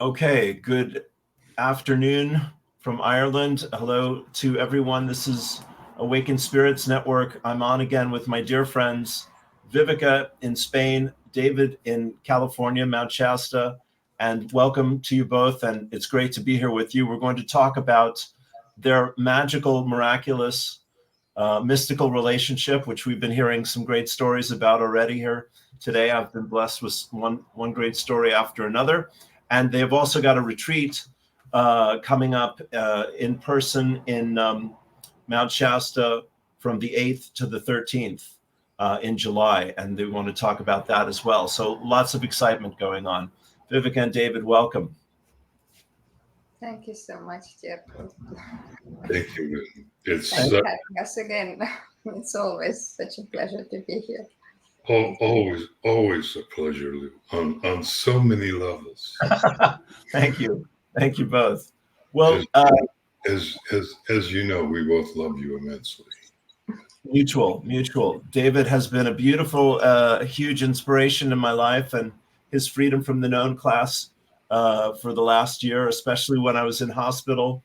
Okay, good afternoon from Ireland. Hello to everyone. This is Awakened Spirits Network. I'm on again with my dear friends, Viivika in Spain, David in California, Mount Shasta, and welcome to you both. And it's great to be here with you. We're going to talk about their magical, miraculous, mystical relationship, which we've been hearing some great stories about already here today. I've been blessed with one great story after another. And they've also got a retreat coming up in person in Mount Shasta from the 8th to the 13th in July. And they want to talk about that as well. So lots of excitement going on. Viivika and David, welcome. Thank you so much, dear. Thank you. It's Thanks for having us again. It's always such a pleasure to be here. always a pleasure, Lou, on so many levels. Thank you both. Well, as you know, we both love you immensely. Mutual. David has been a beautiful, huge inspiration in my life, and his Freedom from the Known class for the last year, especially when I was in hospital.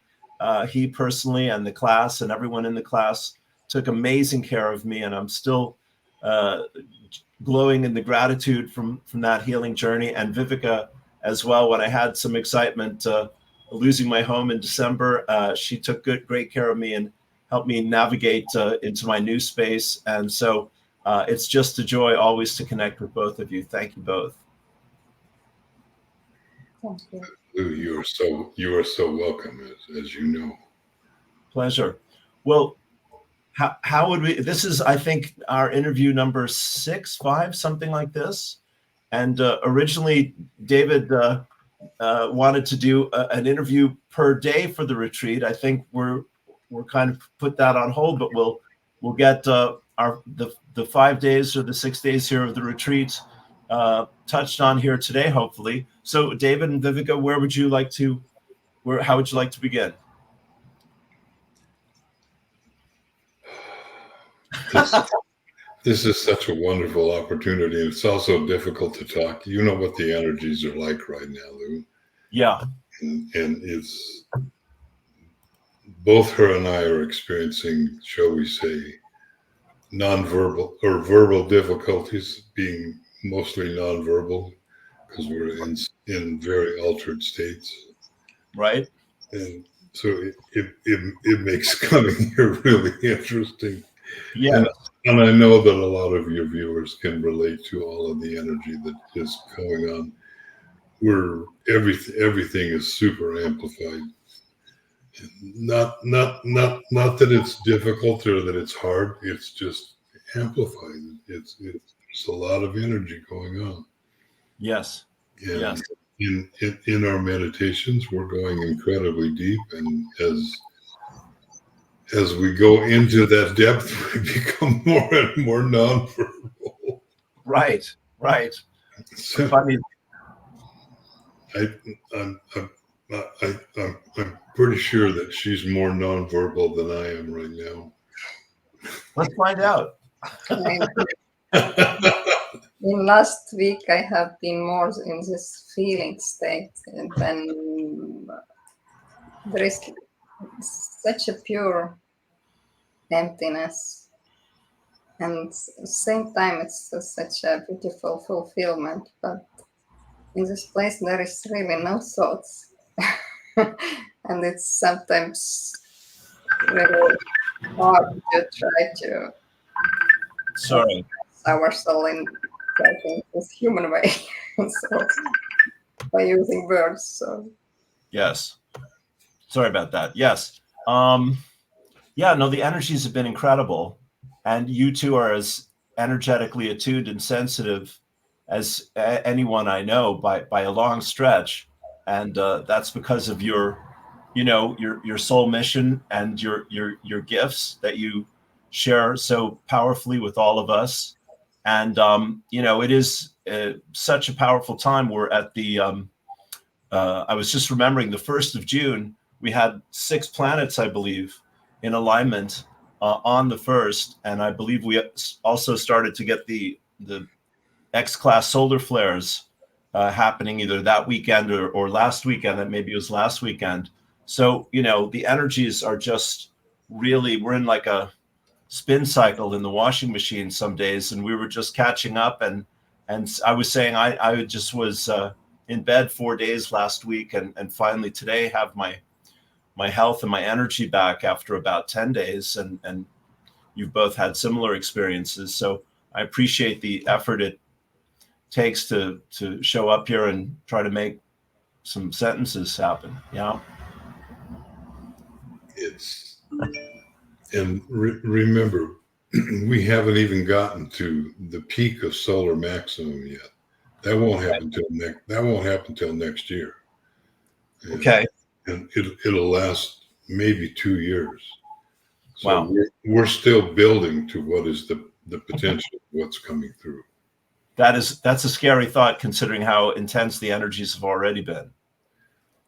He personally and the class and everyone in the class took amazing care of me, and I'm still glowing in the gratitude from that healing journey. And Viivika as well. When I had some excitement losing my home in December, she took great care of me and helped me navigate into my new space. And so it's just a joy always to connect with both of you. Thank you both. Thank you. Lou, you are so welcome, as you know. Pleasure. Well, how would we, this is, I think, our interview number 6, 5, something like this. And originally, David wanted to do an interview per day for the retreat. I think we're kind of put that on hold, but we'll get the 5 days or the 6 days here of the retreat touched on here today, hopefully. So, David and Viivika, how would you like to begin? This is such a wonderful opportunity. And it's also difficult to talk. You know what the energies are like right now, Lou. Yeah. And it's both her and I are experiencing, shall we say, nonverbal or verbal difficulties, being mostly nonverbal because we're in very altered states. Right. And so it makes coming here really interesting. Yeah. And I know that a lot of your viewers can relate to all of the energy that is going on. Where everything is super amplified. Not that it's difficult or that it's hard. It's just amplified. It's there's a lot of energy going on. Yes. And yes. In our meditations, we're going incredibly deep, and as we go into that depth, we become more and more nonverbal. Right. So, Funny. I'm pretty sure that she's more nonverbal than I am right now. Let's find out. In last week, I have been more in this feeling state, and then there is such a pure emptiness, and at the same time, it's such a beautiful fulfillment. But in this place, there is really no thoughts, and it's sometimes really hard to try to our soul in this human way, so by using words. So yes, sorry about that. Yes, the energies have been incredible, and you two are as energetically attuned and sensitive as anyone I know by a long stretch, and that's because of your soul mission and your gifts that you share so powerfully with all of us. And it is such a powerful time. We're at the I was just remembering the 1st of June, we had 6 planets, I believe, in alignment on the 1st, and I believe we also started to get the X-class solar flares happening either that weekend or last weekend. That maybe it was last weekend. So, the energies are just really, we're in like a spin cycle in the washing machine some days, and we were just catching up. And I was saying I just was in bed 4 days last week, and finally today have my health and my energy back after about 10 days. And you've both had similar experiences. So I appreciate the effort it takes to show up here and try to make some sentences happen. Yeah. And remember, we haven't even gotten to the peak of solar maximum yet. That won't happen till next year. Okay. And it'll last maybe 2 years. So Wow. we're still building to what is the potential of what's coming through. That's a scary thought, considering how intense the energies have already been.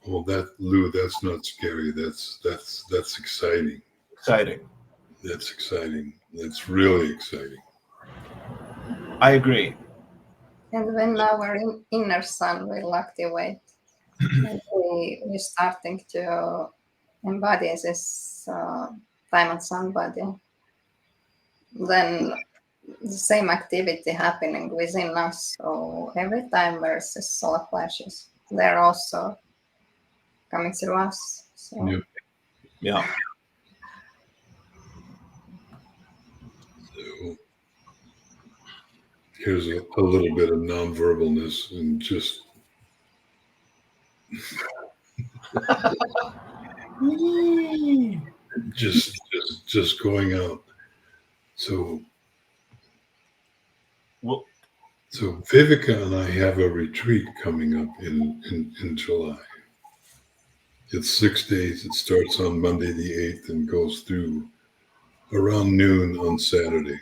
Well, Lou, that's not scary. That's exciting. Exciting. That's exciting. That's really exciting. I agree. And when our inner sun will activate, we're starting to embody this time and sun body, then the same activity happening within us. So every time there's a solar flashes, they're also coming through us. So Yeah. So here's a little bit of nonverbalness and just just going out. So Viivika and I have a retreat coming up in July. It's 6 days. It starts on Monday the 8th and goes through around noon on Saturday.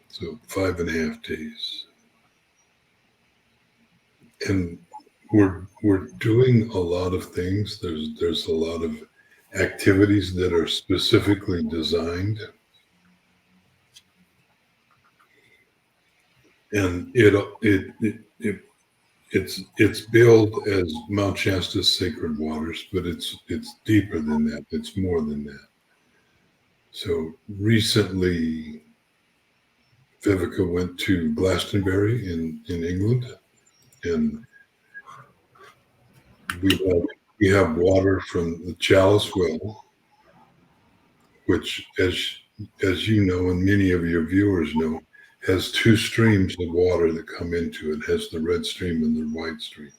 So 5.5 days. And we're doing a lot of things. There's a lot of activities that are specifically designed. And it's billed as Mount Shasta's sacred waters, but it's deeper than that. It's more than that. So recently, Viivika went to Glastonbury in England, and we have water from the Chalice Well, which, as you know, and many of your viewers know, has 2 streams of water that come into it. It has the red stream and the white stream.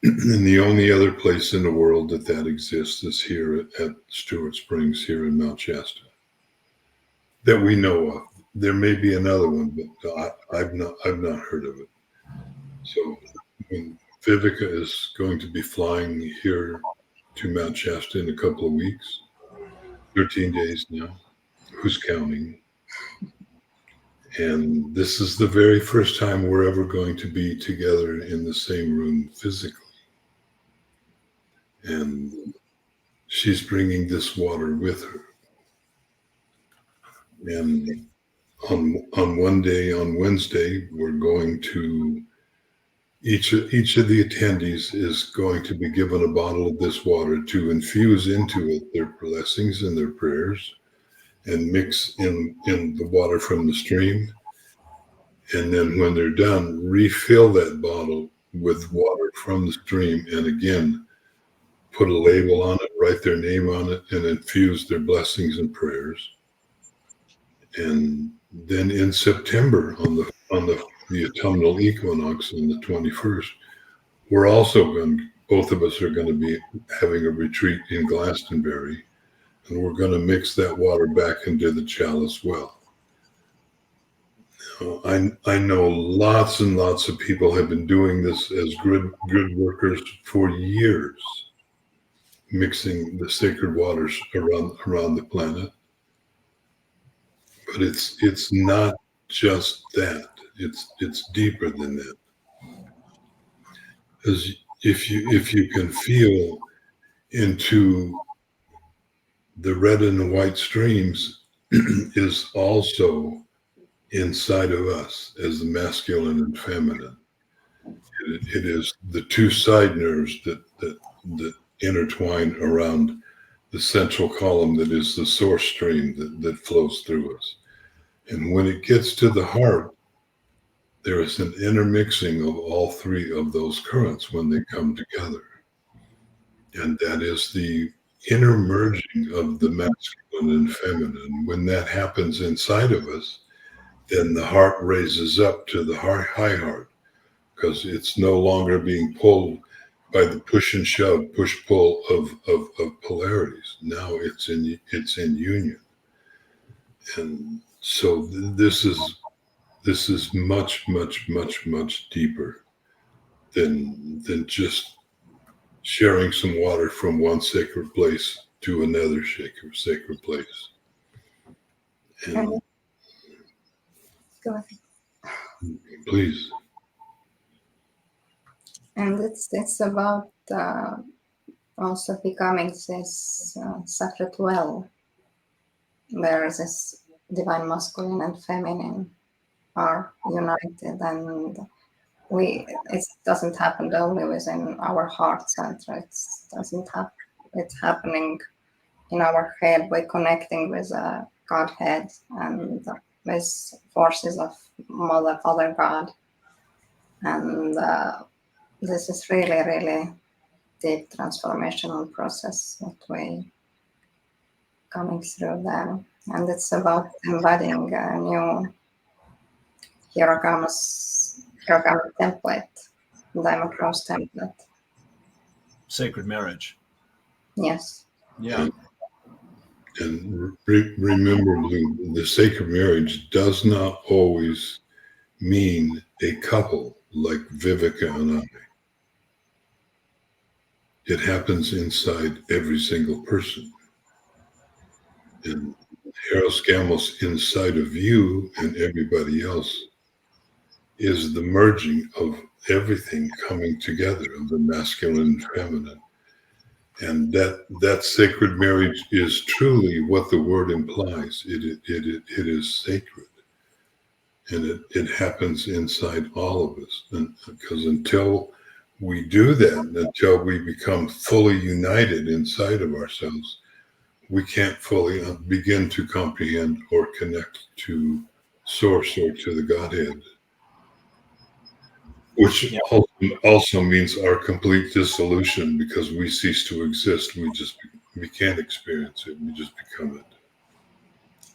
And the only other place in the world that exists is here at Stewart Springs, here in Mount Shasta, that we know of. There may be another one, but I've not heard of it. So when Viivika is going to be flying here to Mount Shasta in a couple of weeks, 13 days now, who's counting? And this is the very first time we're ever going to be together in the same room physically. And she's bringing this water with her. And on one day, on Wednesday, we're going to, each of the attendees is going to be given a bottle of this water to infuse into it their blessings and their prayers, and mix in the water from the stream. And then when they're done, refill that bottle with water from the stream, and again, put a label on it, write their name on it, and infuse their blessings and prayers. And then in September, on the autumnal equinox on the 21st, we're also both of us are going to be having a retreat in Glastonbury, and we're going to mix that water back into the Chalice Well. I know lots and lots of people have been doing this as good workers for years, mixing the sacred waters around the planet. But it's not just that. It's deeper than that. Because if you can feel into the red and the white streams is also inside of us as the masculine and feminine. It is the two side nerves that intertwine around the central column that is the source stream that flows through us. And when it gets to the heart, there is an intermixing of all three of those currents when they come together. And that is the inner merging of the masculine and feminine. When that happens inside of us, then the heart raises up to the high heart, because it's no longer being pulled by the push and shove, push pull of polarities. Now it's in union. And so this is much deeper than just sharing some water from one sacred place to another sacred place. And Go ahead. please. And it's about also becoming this sacred well, where this divine masculine and feminine are united, and it doesn't happen only within our heart center. It's happening in our head by connecting with Godhead and with forces of Mother, Father God. And this is really deep transformational process that we coming through there. And it's about embodying a new hiragamic template, diamond cross template. Sacred marriage. Yes. Yeah. And remember, Blue, the sacred marriage does not always mean a couple like Viivika and I. It happens inside every single person. And Eros Gamos inside of you and everybody else is the merging of everything coming together, of the masculine and feminine. And that sacred marriage is truly what the word implies. It is sacred. And it happens inside all of us. And because until we do that, until we become fully united inside of ourselves, we can't fully begin to comprehend or connect to source or to the Godhead, which also means our complete dissolution, because we cease to exist. We can't experience it. We just become it.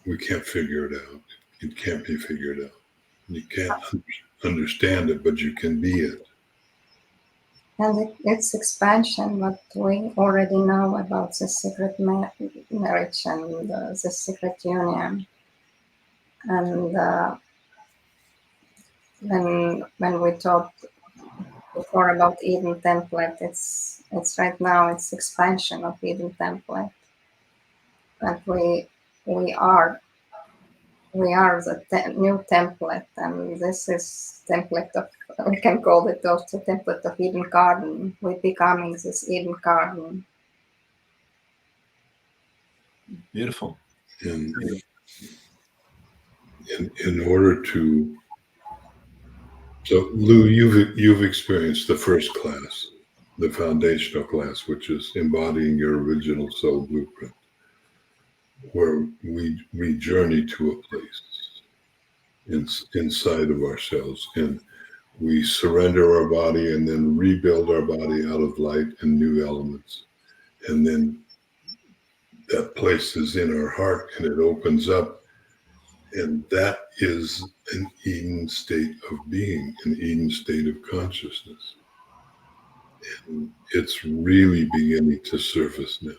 We can't figure it out. It can't be figured out. You can't understand it, but you can be it. And it's expansion, what we already know about the secret marriage and the secret union. And when we talked before about Eden template, it's right now it's expansion of Eden template. That we are the new template, and this is template of, we can call it also template of Eden Garden. We're becoming this Eden Garden. Beautiful. And in order to, so Lou, you've experienced the first class, the foundational class, which is embodying your original soul blueprint, where we journey to a place inside of ourselves, and we surrender our body and then rebuild our body out of light and new elements. And then that place is in our heart, and it opens up, and that is an Eden state of being, an Eden state of consciousness. And it's really beginning to surface now.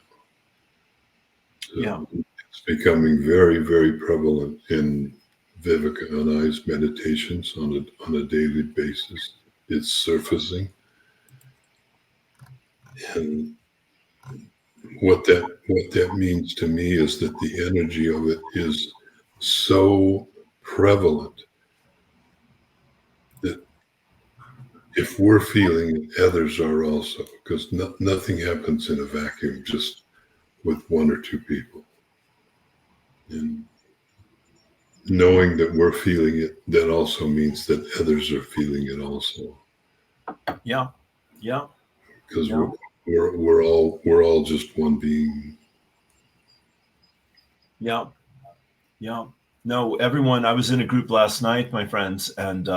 So it's becoming very prevalent in Viivika and I's meditations on a daily basis. It's surfacing. And what that means to me is that the energy of it is so prevalent that if we're feeling it, others are also, because nothing happens in a vacuum just with one or two people. And knowing that we're feeling it, that also means that others are feeling it also. Yeah. Yeah. because Yeah. we're all just one being. Yeah. Yeah. No, everyone, I was in a group last night, my friends, and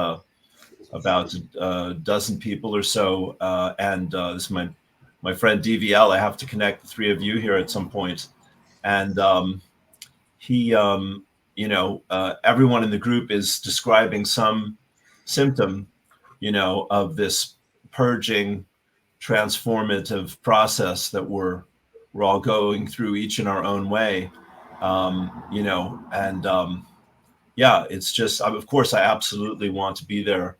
about a dozen people or so. And this is my friend DVL. I have to connect the three of you here at some point. And he, everyone in the group is describing some symptom, of this purging, transformative process that we're all going through, each in our own way. And yeah, it's just, of course, I absolutely want to be there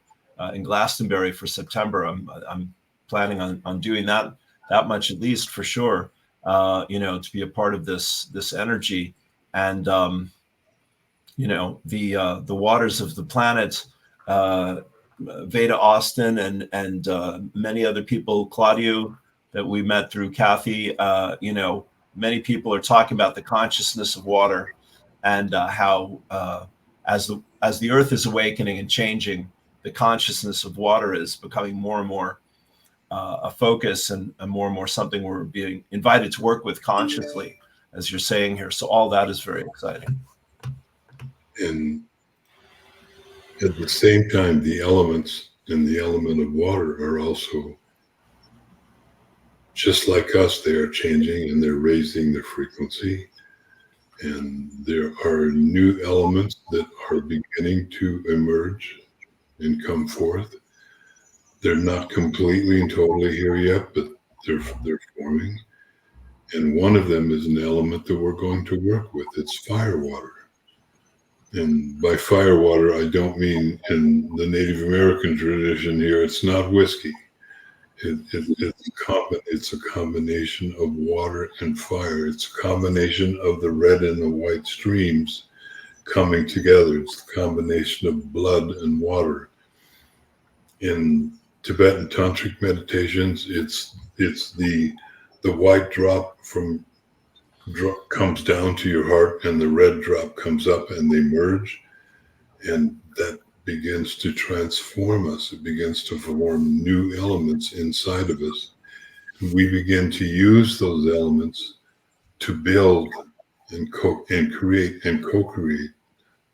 in Glastonbury for September. I'm planning on doing that much at least for sure. To be a part of this energy, and the waters of the planet. Veda Austin and many other people, Claudio, that we met through Kathy. Many people are talking about the consciousness of water, and how as the earth is awakening and changing, the consciousness of water is becoming more and more a focus, and more something we're being invited to work with consciously, as you're saying here. So all that is very exciting. And at the same time, the elements and the element of water are also just like us. They are changing and they're raising their frequency. And there are new elements that are beginning to emerge and come forth. They're not completely and totally here yet, but they're forming. And one of them is an element that we're going to work with. It's fire water. And by fire water, I don't mean in the Native American tradition here. It's not whiskey. It's a combination of water and fire. It's a combination of the red and the white streams coming together. It's a combination of blood and water. In Tibetan tantric meditations, it's the white drop comes down to your heart, and the red drop comes up, and they merge, and that begins to transform us. It begins to form new elements inside of us. We begin to use those elements to build and create and co-create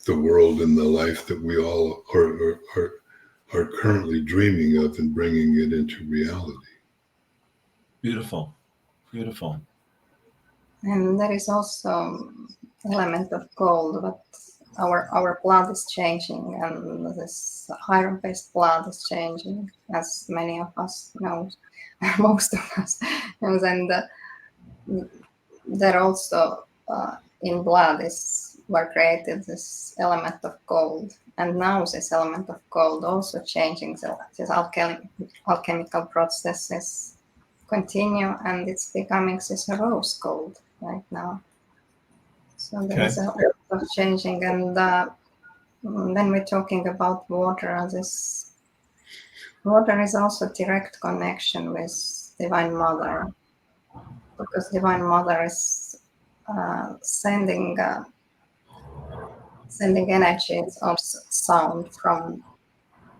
the world and the life that we all are currently dreaming of and bringing it into reality. Beautiful. Beautiful. And there is also element of gold, but our blood is changing, and this iron-based blood is changing, as many of us know, most of us knows. And there also in blood were created this element of gold, and now this element of gold also changing. This alchemical processes continue, and it's becoming this rose gold right now. So there is a lot of changing, and then we're talking about water. This water is also direct connection with Divine Mother, because Divine Mother is sending energies of sound from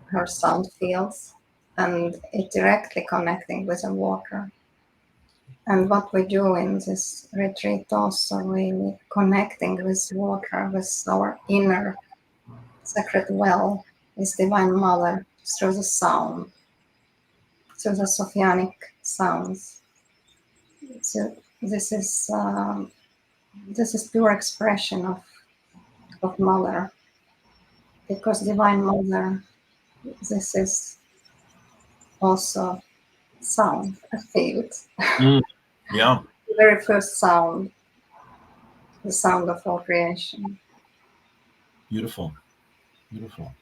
her sound fields, and it directly connecting with the water. And what we do in this retreat also, we connecting with water, with our inner sacred well, with Divine Mother, through the sound, through the Sophianic sounds. So this is pure expression of Mother, because Divine Mother, this is also sound, a field. Yeah. The very first sound, the sound of all creation. Beautiful. Beautiful.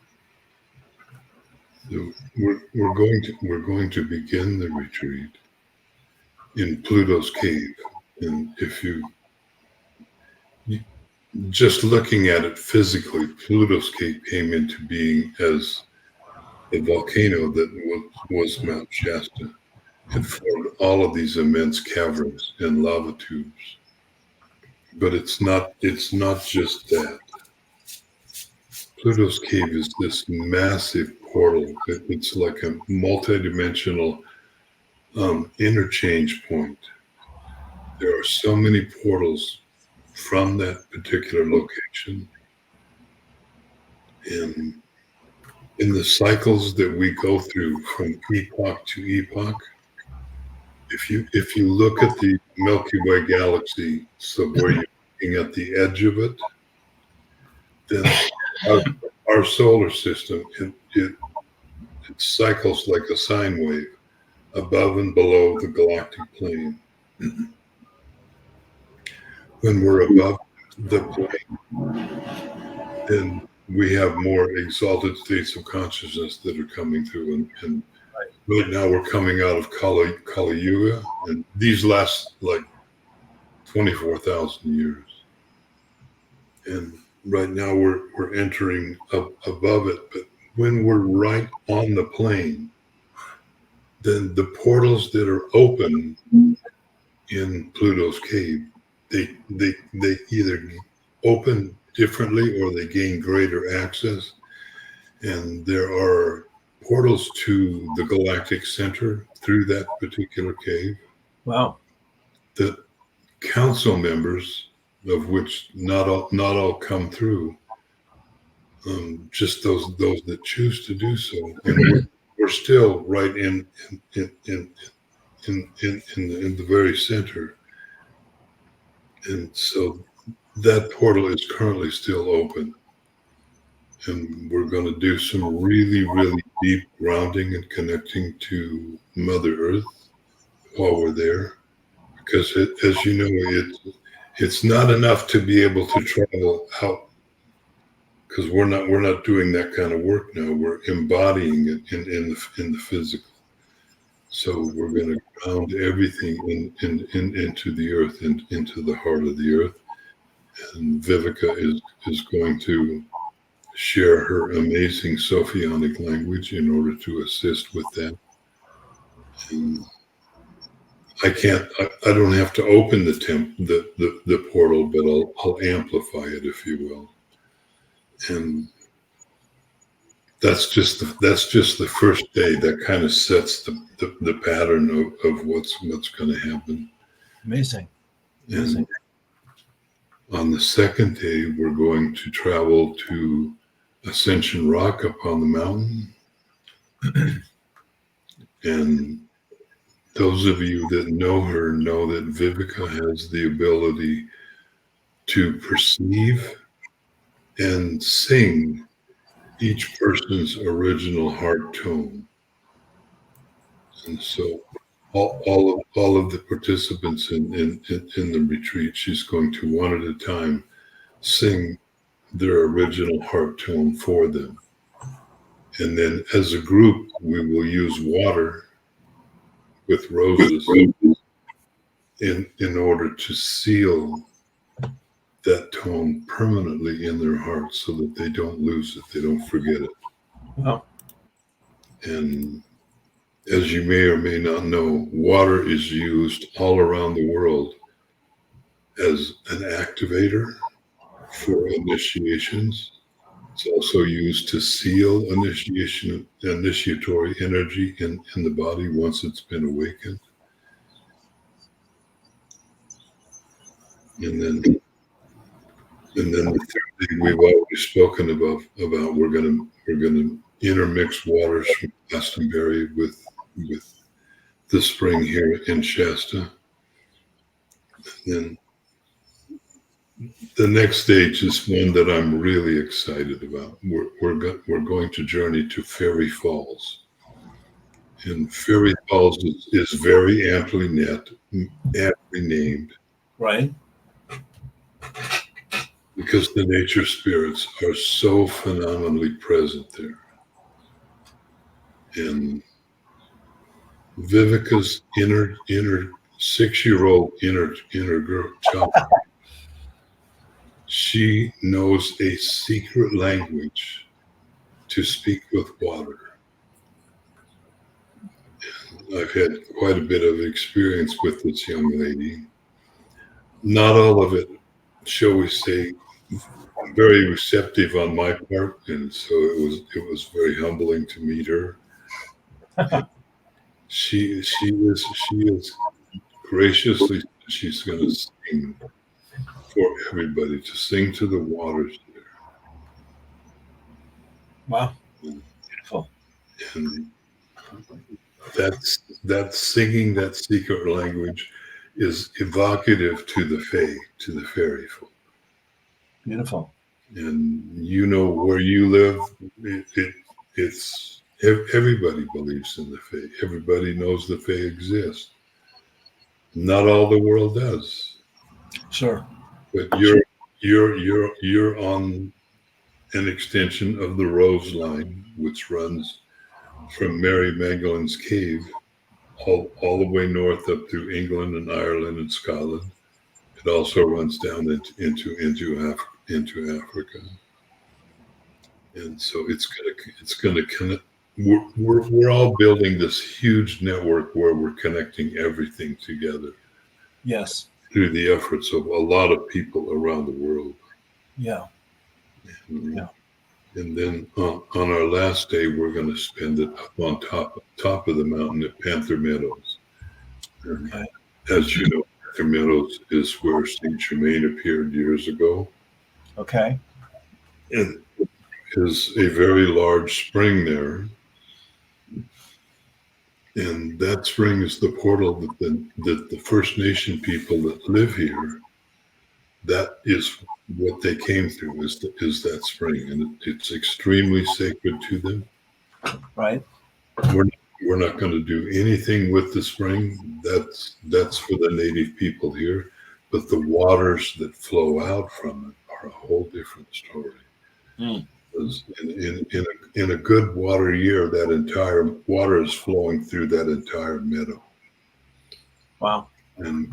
So we're going to begin the retreat in Pluto's cave. And if you just looking at it physically, Pluto's cave came into being as a volcano that was Mount Shasta. It formed all of these immense caverns and lava tubes. But it's not just that. Pluto's cave is this massive portal. It's like a multi-dimensional interchange point. There are so many portals from that particular location. And in the cycles that we go through from epoch to epoch, if you look at the Milky Way galaxy, so where you're looking at the edge of it, then our solar system, it cycles like a sine wave above and below the galactic plane. When we're above the plane, then we have more exalted states of consciousness that are coming through. And right now we're coming out of Kali Yuga, and these last like 24,000 years. And right now we're entering above it. But when we're right on the plane, then the portals that are open in Pluto's cave, they either open differently or they gain greater access. And there are portals to the galactic center through that particular cave. Wow. The council members, of which not all come through, just those that choose to do so. And we're still right in the very center. And so that portal is currently still open. And we're going to do some really, really deep grounding and connecting to Mother Earth while we're there. Because as you know, it's not enough to be able to travel out, because we're not doing that kind of work now. We're embodying it in the physical. So we're going to ground everything into the earth, into the heart of the earth. And Viivika is going to share her amazing Sophionic language in order to assist with that. And I don't have to open the portal, but I'll amplify it, if you will. And that's just the first day. That kind of sets the pattern of what's going to happen. Amazing. And on the second day, we're going to travel to Ascension Rock up on the mountain. And those of you that know her know that Viivika has the ability to perceive and sing each person's original heart tone. And so all of the participants in the retreat, she's going to one at a time sing their original heart tone for them. And then as a group, we will use water with roses in order to seal that tone permanently in their hearts so that they don't lose it, they don't forget it. Wow. And as you may or may not know, water is used all around the world as an activator for initiations. It's also used to seal initiatory energy in the body once it's been awakened. And then the third thing we've already spoken about we're gonna intermix waters from Glastonbury with the spring here in Shasta. And the next stage is one that I'm really excited about. We're going to journey to Fairy Falls. And Fairy Falls is very aptly named. Right. Because the nature spirits are so phenomenally present there. And Viivika's inner 6-year-old inner girl child, she knows a secret language to speak with water. And I've had quite a bit of experience with this young lady. Not all of it, shall we say, very receptive on my part, and so it was very humbling to meet her. She is graciously, she's going to sing for everybody, to sing to the waters Wow. there. Beautiful. And that singing that secret language is evocative to the fae, to the fairy folk. Beautiful. And you know where you live, it's everybody believes in the fae. Everybody knows the fae exist. Not all the world does, Sure. but you're on an extension of the Rose Line, which runs from Mary Magdalene's Cave all the way north up through England and Ireland and Scotland. It also runs down into Africa, and so it's gonna connect. We're all building this huge network where we're connecting everything together Yes. through the efforts of a lot of people around the world. Yeah. And, Yeah. and then on our last day, we're going to spend it up on top of the mountain at Panther Meadows. And Okay. as you know, Panther Meadows is where Saint Germain appeared years ago, Okay. and is a very large spring there. And that spring is the portal that the First Nation people that live here, that is what they came through, is that spring, and it's extremely sacred to them. Right. We're not going to do anything with the spring. That's for the native people here, but the waters that flow out from it are a whole different story. Mm. Because in a good water year, that entire water is flowing through that entire meadow. Wow. And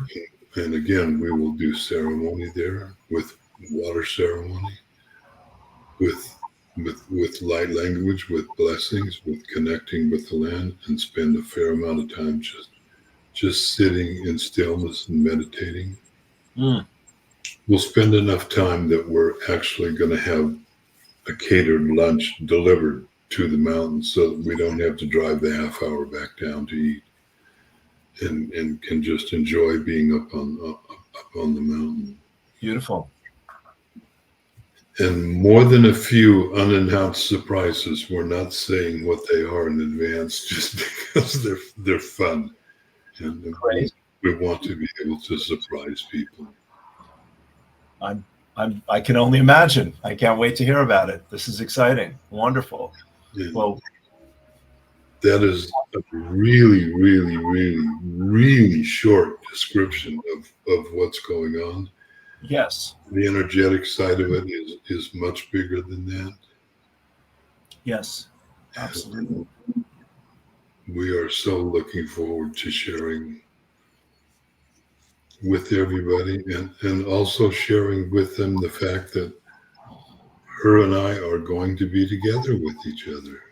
again, we will do ceremony there, with water ceremony, with light language, with blessings, with connecting with the land, and spend a fair amount of time just sitting in stillness and meditating. Mm. We'll spend enough time that we're actually going to have a catered lunch delivered to the mountains, so that we don't have to drive the half hour back down to eat, and can just enjoy being up on the mountain. Beautiful. And more than a few unannounced surprises. We're not saying what they are in advance, just because they're fun, and Great. we want to be able to surprise people. I can only imagine. I can't wait to hear about it. This is exciting. Wonderful. And Well, that is a really, really, really, really short description of what's going on. yes. The energetic side of it is much bigger than that. Yes. Absolutely. We are so looking forward to sharing with everybody, and also sharing with them the fact that her and I are going to be together with each other.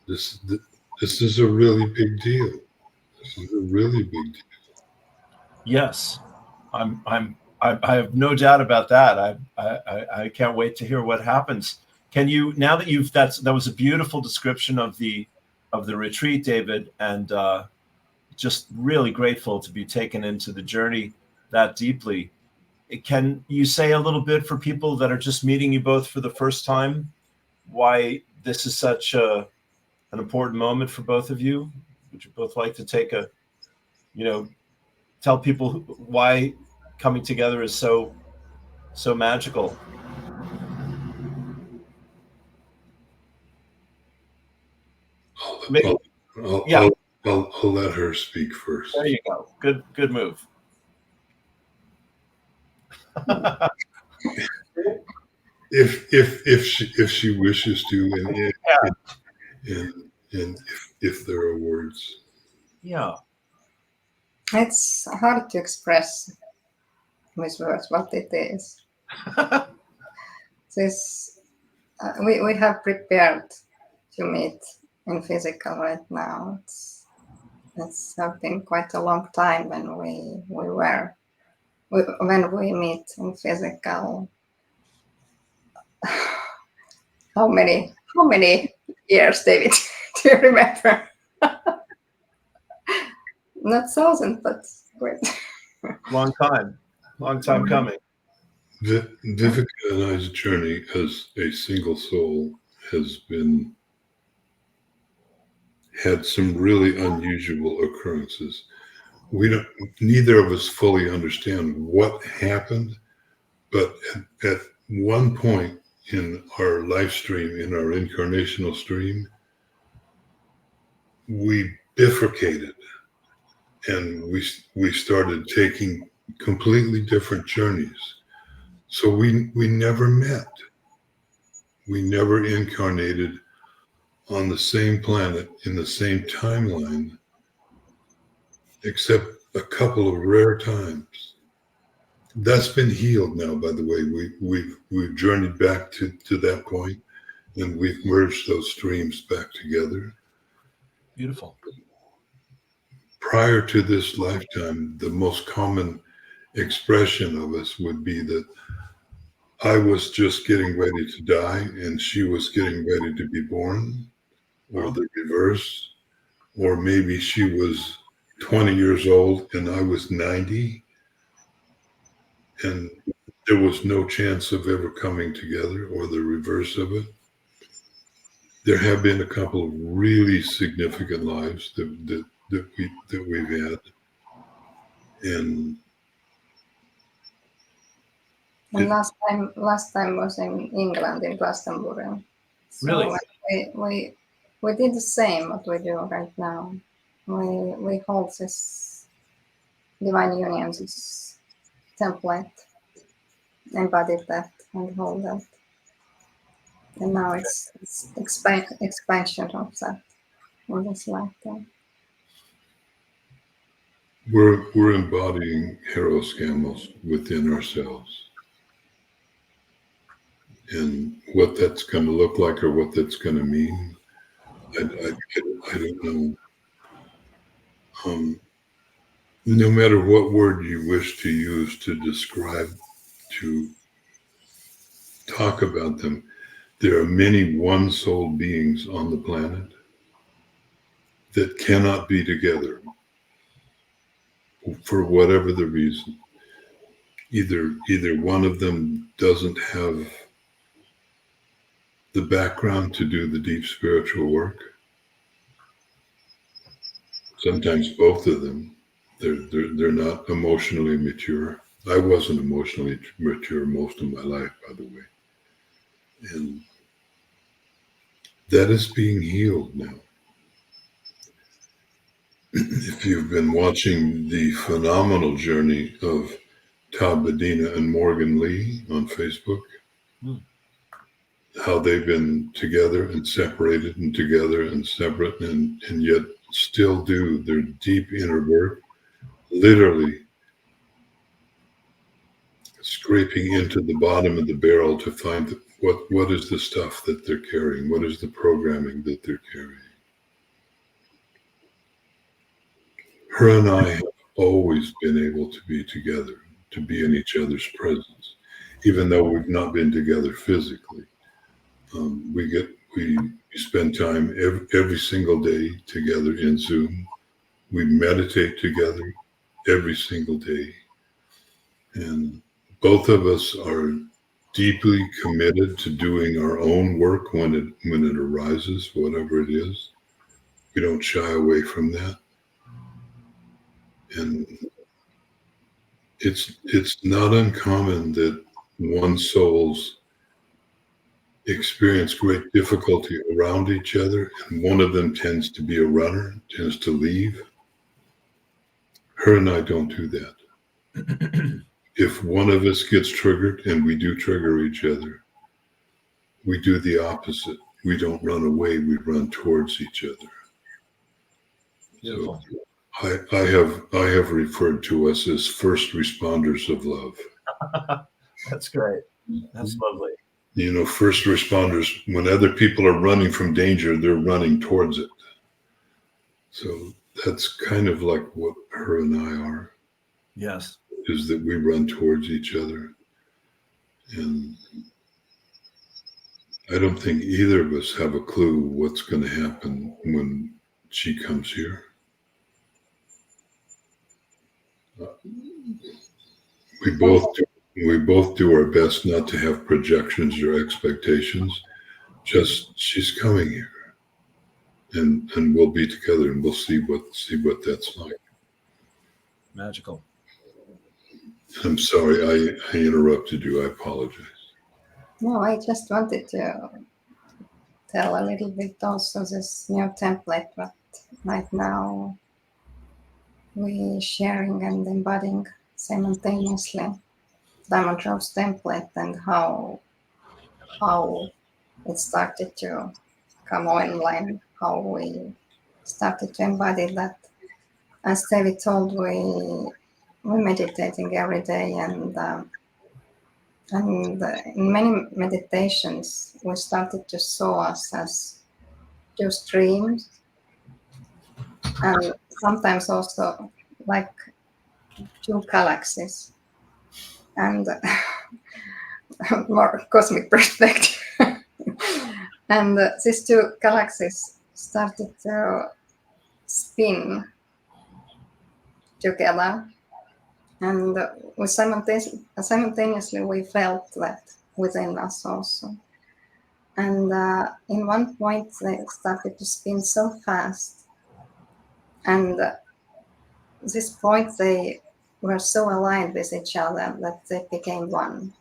This is a really big deal. This is a really big deal. Yes. I have no doubt about that. I can't wait to hear what happens. Can you, now that that was a beautiful description of the retreat, David, and just really grateful to be taken into the journey that deeply. Can you say a little bit for people that are just meeting you both for the first time, why this is such an important moment for both of you? Would you both like to take tell people why coming together is so magical? Maybe, yeah. I'll let her speak first. There you go. Good move. If she wishes to, and if there are words. Yeah. It's hard to express with words what it is. This we have prepared to meet in physical right now. It's been quite a long time when we meet in physical. How many years, David? Do you remember? Not 1,000, but great. Long time coming. Vivica and I's journey as a single soul has had some really unusual occurrences. Neither of us fully understand what happened, but at one point in our life stream, in our incarnational stream, we bifurcated and we started taking completely different journeys. So we never met. We never incarnated on the same planet in the same timeline, except a couple of rare times. That's been healed now, by the way. We've journeyed back to that point, and we've merged those streams back together. Beautiful. Prior to this lifetime, the most common expression of us would be that I was just getting ready to die and she was getting ready to be born, or the reverse, or maybe she was 20 years old and I was 90, and there was no chance of ever coming together, or the reverse of it. There have been a couple of really significant lives that we've had, and last time was in England, in Glastonbury. So really, we did the same what we do right now. We hold this divine union, this template, embodied that and hold that. And now it's expansion of that in this lifetime. we're embodying Eros Gamos within ourselves. And what that's going to look like or what that's going to mean, I don't know. No matter what word you wish to use to describe, to talk about them, there are many one soul beings on the planet that cannot be together for whatever the reason. Either one of them doesn't have the background to do the deep spiritual work. Sometimes both of them. They're not emotionally mature. I wasn't emotionally mature most of my life, by the way. And that is being healed now. If you've been watching the phenomenal journey of Todd Bedina and Morgan Lee on Facebook, how they've been together and separated and together and separate, and yet still do their deep inner work, literally scraping into the bottom of the barrel to find what is the stuff that they're carrying, what is the programming that they're carrying. Her and I have always been able to be together, to be in each other's presence, even though we've not been together physically. We spend time every single day together in Zoom. We meditate together every single day. And both of us are deeply committed to doing our own work when it arises, whatever it is. We don't shy away from that. And it's not uncommon that one souls experience great difficulty around each other, and one of them tends to be a runner, tends to leave. Her and I don't do that. If one of us gets triggered, and we do trigger each other, we do the opposite. We don't run away, we run towards each other. Beautiful. So I have referred to us as first responders of love. That's great. That's lovely. You know, first responders, when other people are running from danger, they're running towards it. So that's kind of like what her and I are. Yes. Is that we run towards each other. And I don't think either of us have a clue what's going to happen when she comes here. We both do our best not to have projections or expectations. Just she's coming here, and we'll be together, and we'll see what that's like. Magical. I'm sorry, I interrupted you. I apologize. No, I just wanted to tell a little bit also this new template that right now we sharing and embodying simultaneously. Diamond Rose template and how it started to come online, how we started to embody that. As David told, we meditating every day, and in many meditations we started to saw us as two streams, and sometimes also like two galaxies, and more cosmic perspective. And these two galaxies started to spin together, and we simultaneously we felt that within us also. And in one point they started to spin so fast, and this point they were so aligned with each other that they became one.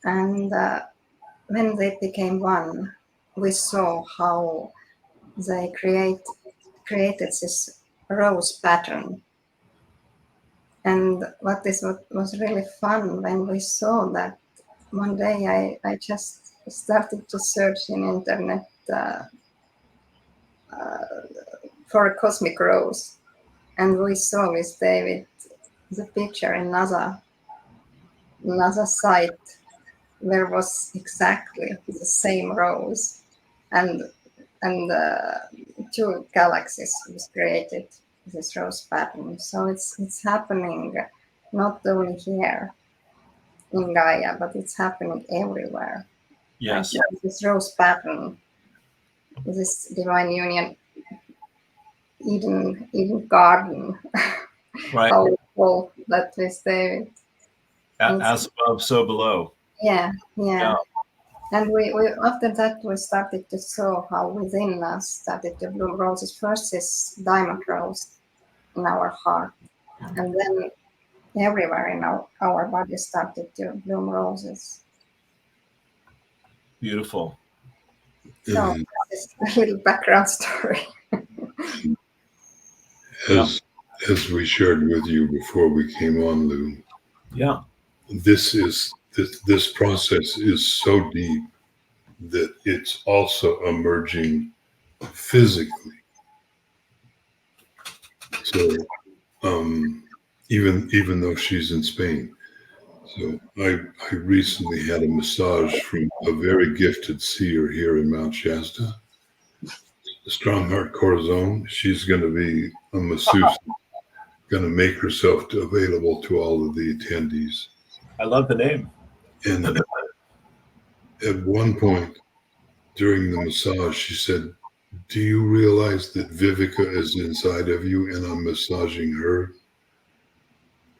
And when they became one, we saw how they created this rose pattern. And what was really fun when we saw that, one day I just started to search in internet for a cosmic rose, and we saw with David the picture in another site where was exactly the same rose, and two galaxies was created this rose pattern. So it's happening not only here in Gaia, but it's happening everywhere. Yes. Like this rose pattern, this divine union, Eden garden. Right. Powerful that with David. As above, so below. Yeah. And we after that we started to saw how within us started to bloom roses. First this diamond rose in our heart, and then everywhere in our body started to bloom roses. Beautiful. So this is a little background story. As we shared with you before we came on, Lou. Yeah. This process is so deep that it's also emerging physically. So even though she's in Spain, so I recently had a massage from a very gifted seer here in Mount Shasta, Strong Heart Corazon. She's going to be a masseuse, going to make herself available to all of the attendees. I love the name. And at one point during the massage, she said, "Do you realize that Viivika is inside of you and I'm massaging her?"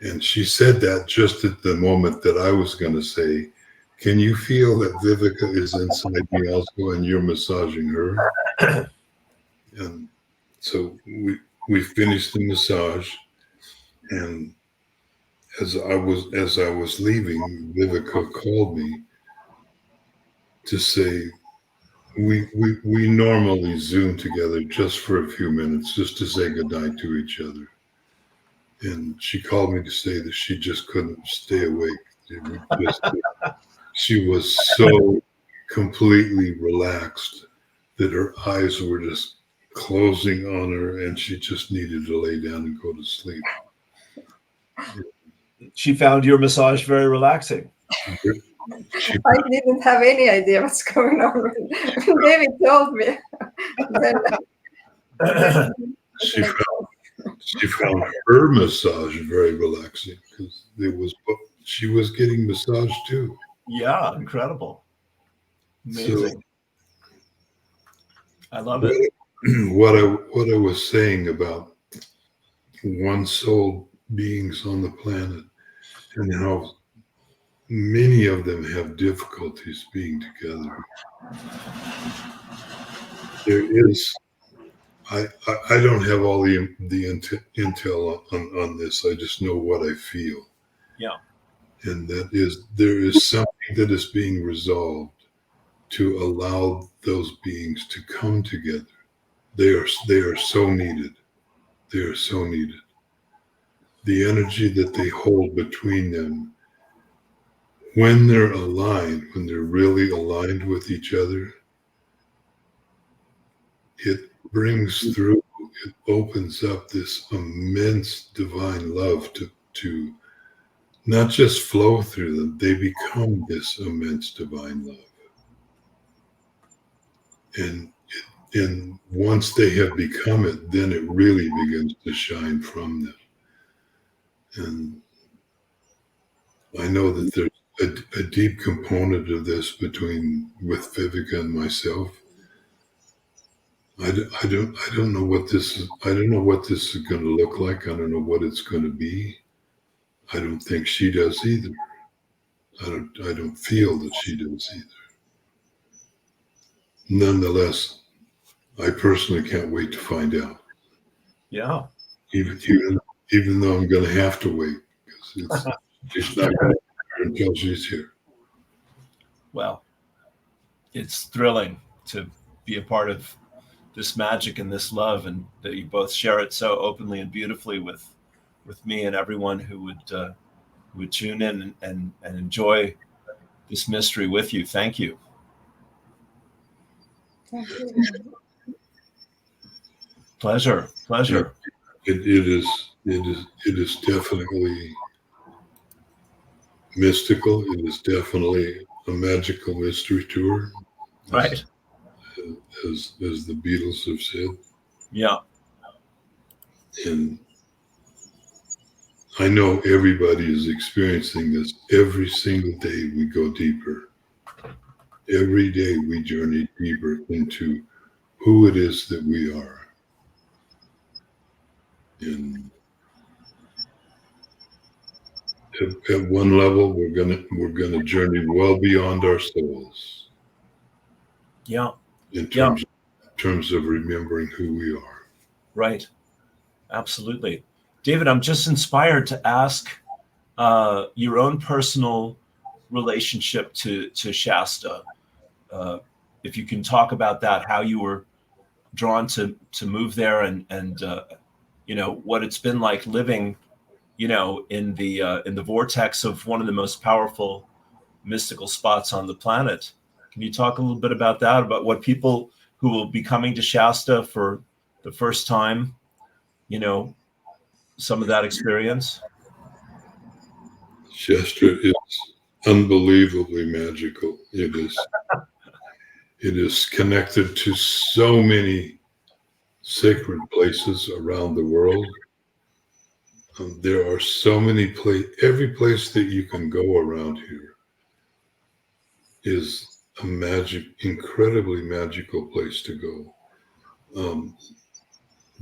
And she said that just at the moment that I was going to say, "Can you feel that Viivika is inside me also and you're massaging her?" And so we finished the massage, and as I was leaving, Viivika called me to say, we normally Zoom together just for a few minutes, just to say goodnight to each other. And she called me to say that she just couldn't stay awake. She was so completely relaxed that her eyes were just closing on her, and she just needed to lay down and go to sleep. She found your massage very relaxing. I didn't have any idea what's going on when David told me. She found her massage very relaxing because she was getting massaged too. Yeah, incredible. Amazing. I love what, it. what I was saying about one soul beings on the planet and how many of them have difficulties being together. There is, I don't have all the intel on this. I just know what I feel. Yeah. And that is, there is something that is being resolved to allow those beings to come together. They are so needed. They are so needed. The energy that they hold between them, when they're aligned, when they're really aligned with each other, it brings through, it opens up this immense divine love to not just flow through them, they become this immense divine love. And once they have become it, then it really begins to shine from them. And I know that there's a deep component of this with Viivika and myself. I don't know what this is. I don't know what this is going to look like. I don't know what it's going to be. I don't think she does either. I don't feel that she does either. Nonetheless, I personally can't wait to find out. Yeah. Even though I'm going to have to wait because she's not going to be here until she's here. Well, it's thrilling to be a part of this magic and this love, and that you both share it so openly and beautifully with me and everyone who would tune in and enjoy this mystery with you. Thank you. Thank you. Pleasure. It is definitely mystical. It is definitely a magical mystery tour. Right. As the Beatles have said. Yeah. And I know everybody is experiencing this. Every single day we go deeper. Every day we journey deeper into who it is that we are. And at one level, we're gonna journey well beyond our souls. Yeah. In terms of remembering who we are. Right. Absolutely. David, I'm just inspired to ask your own personal relationship to Shasta. If you can talk about that, how you were drawn to move there, and what it's been like living, in the vortex of one of the most powerful mystical spots on the planet. Can you talk a little bit about that, about what people who will be coming to Shasta for the first time, some of that experience? Shasta is unbelievably magical. It is connected to so many sacred places around the world. There are so many places. Every place that you can go around here is a incredibly magical place to go.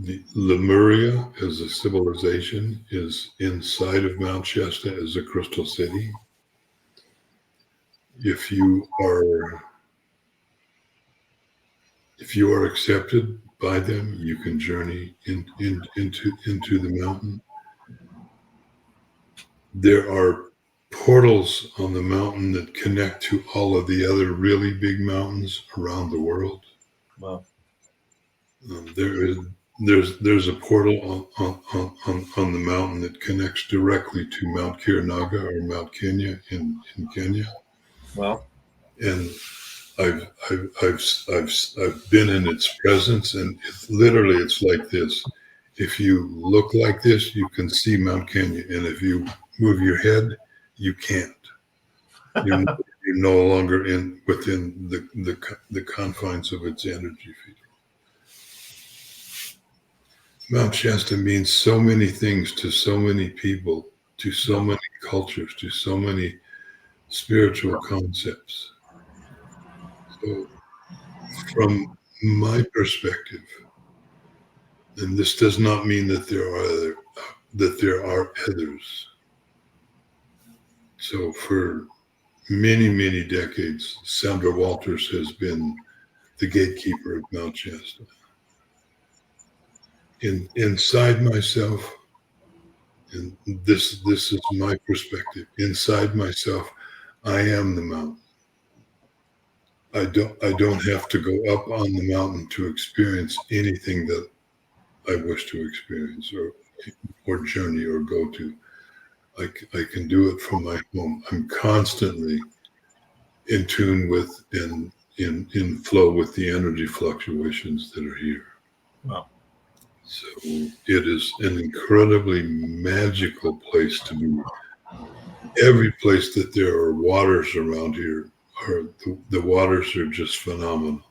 The Lemuria as a civilization is inside of Mount Shasta as a crystal city. If you are accepted by them, you can journey into the mountain. There are portals on the mountain that connect to all of the other really big mountains around the world. Wow. There's a portal on the mountain that connects directly to Mount Kiranaga or Mount Kenya in Kenya. Wow. And I've been in its presence, and it's like this. If you look like this, you can see Mount Kenya, and if you move your head, you can't. You're no longer within the confines of its energy field. Mount Shasta means so many things to so many people, to so many cultures, to so many spiritual concepts. So from my perspective, and this does not mean that there are others. So for many, many decades, Sandra Walters has been the gatekeeper of Mount Shasta. Inside myself, and this is my perspective. Inside myself, I am the mountain. I don't have to go up on the mountain to experience anything that I wish to experience or journey or go to. I can do it from my home. I'm constantly in tune with and in flow with the energy fluctuations that are here. Wow. So it is an incredibly magical place to be. Every place that there are waters around here, the waters are just phenomenal.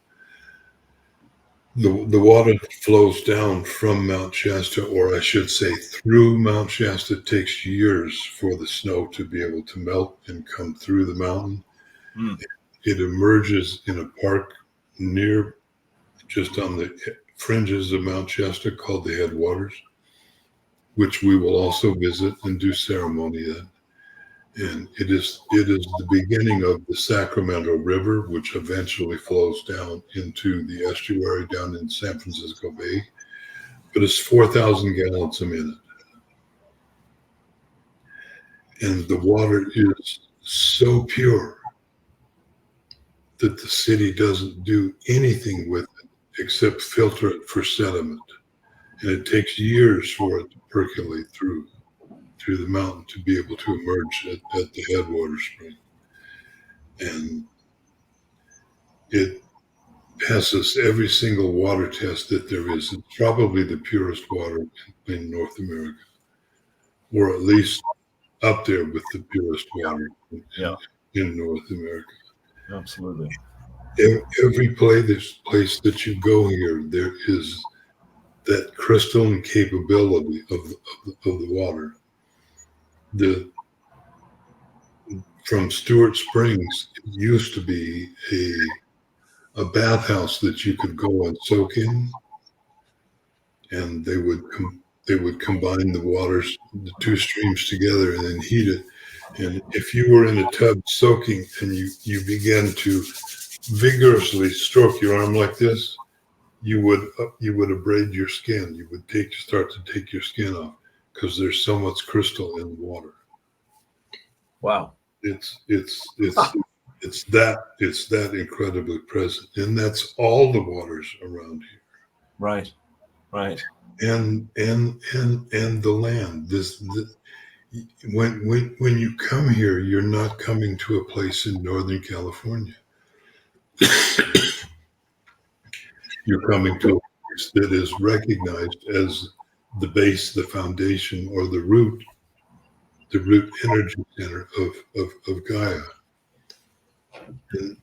The water that flows down from Mount Shasta, or I should say through Mount Shasta, takes years for the snow to be able to melt and come through the mountain. Mm. It emerges in a park near, just on the fringes of Mount Shasta, called the Headwaters, which we will also visit and do ceremony at. And it is the beginning of the Sacramento River, which eventually flows down into the estuary down in San Francisco Bay. But it's 4,000 gallons a minute. And the water is so pure that the city doesn't do anything with it except filter it for sediment. And it takes years for it to percolate through the mountain to be able to emerge at the headwater spring. And it passes every single water test that there is. It's probably the purest water in North America, or at least up there with the purest water in North America. Absolutely. Every place that you go here, there is that crystalline capability of the water. From Stewart Springs, it used to be a bathhouse that you could go and soak in, and they would combine the waters, the two streams together, and then heat it. And if you were in a tub soaking and you began to vigorously stroke your arm like this, you would abrade your skin. You would start to take your skin off because there's so much crystal in the water. Wow. It's that incredibly present, and that's all the waters around here. Right. And the land. When you come here, you're not coming to a place in Northern California. You're coming to a place that is recognized as the base, the foundation, or the root energy center of Gaia. And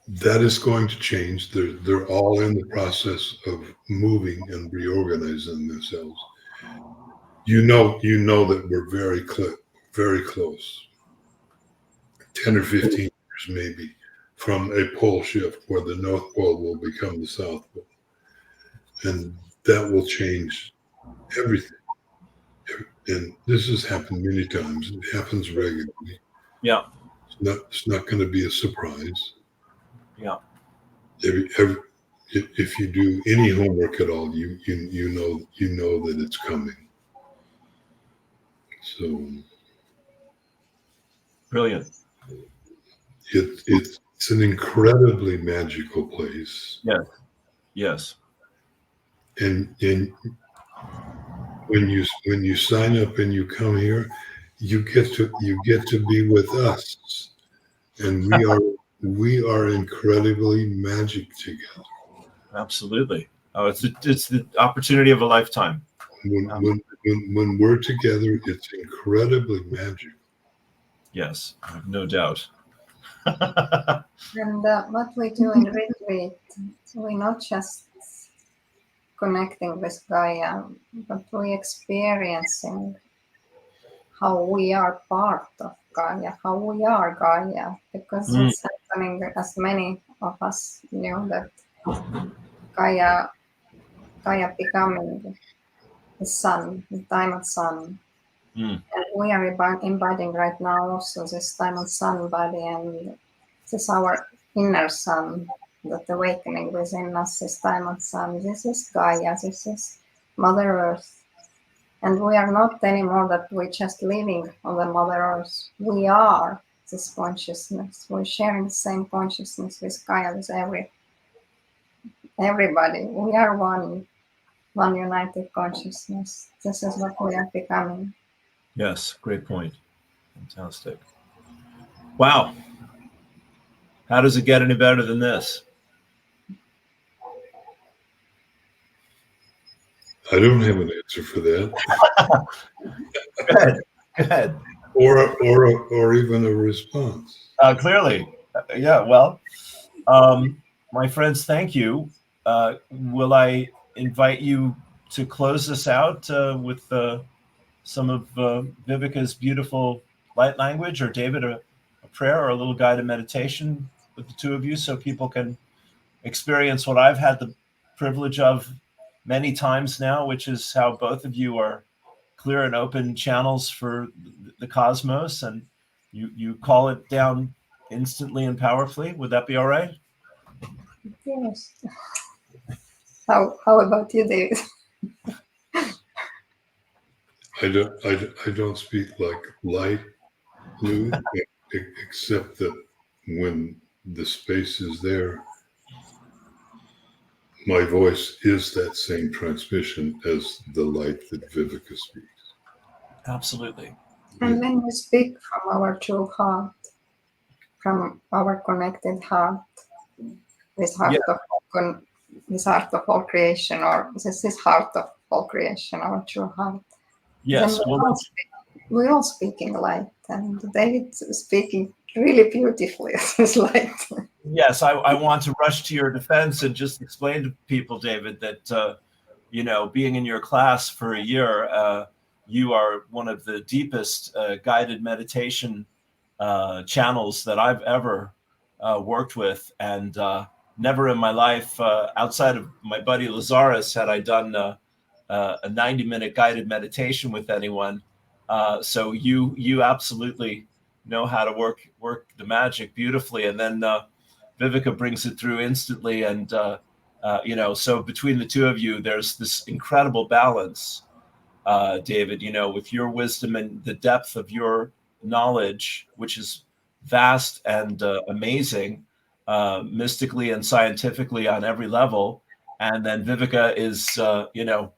that is going to change. They're all in the process of moving and reorganizing themselves. You know that we're very close, 10 or 15 years maybe, from a pole shift where the North Pole will become the South Pole. And that will change everything. And this has happened many times. It happens regularly. Yeah. It's not going to be a surprise. Yeah. If you do any homework at all, you know that it's coming. So Brilliant. It's an incredibly magical place. Yes. And when you sign up and you come here, you get to be with us, and we are incredibly magic together. Absolutely. Oh, it's the opportunity of a lifetime. When we're together, it's incredibly magical. Yes, I have no doubt. And what we do in retreat, we're not just connecting with Gaia, but we're experiencing how we are part of Gaia, how we are Gaia, because it's happening as many of us knew that Gaia becoming the sun, the diamond sun. Mm. And we are embodying right now also this diamond sun body, and this is our inner sun, that awakening within us, this diamond sun. This is Gaia, this is Mother Earth. And we are not anymore that we're just living on the Mother Earth. We are this consciousness. We're sharing the same consciousness with Gaia, with everybody. We are one united consciousness. This is what we are becoming. Yes, great point. Fantastic. Wow. How does it get any better than this? I don't have an answer for that. Good. Or even a response. Clearly. Yeah, well, my friends, thank you. Will I invite you to close this out with some of Vivica's beautiful light language, or David, a prayer or a little guided meditation with the two of you, so people can experience what I've had the privilege of many times now, which is how both of you are clear and open channels for the cosmos, and you call it down instantly and powerfully. Would that be all right? Yes. How about you, David? I don't speak like light, Lou, except that when the space is there, my voice is that same transmission as the light that Vivica speaks. Absolutely. And when we speak from our true heart, from our connected heart, this heart Yeah. this heart of all creation, or this is heart of all creation, our true heart. Yes. Then Well, we're all speaking light, and David is speaking really beautifully. It's light. yes, I want to rush to your defense and just explain to people, David, that being in your class for a year, you are one of the deepest guided meditation channels that I've ever worked with, and never in my life, outside of my buddy Lazarus, had I done a 90-minute guided meditation with anyone. So you absolutely know how to work the magic beautifully, and then Vivica brings it through instantly, and so between the two of you, there's this incredible balance, David. With your wisdom and the depth of your knowledge, which is vast and amazing, mystically and scientifically on every level, and then Vivica is the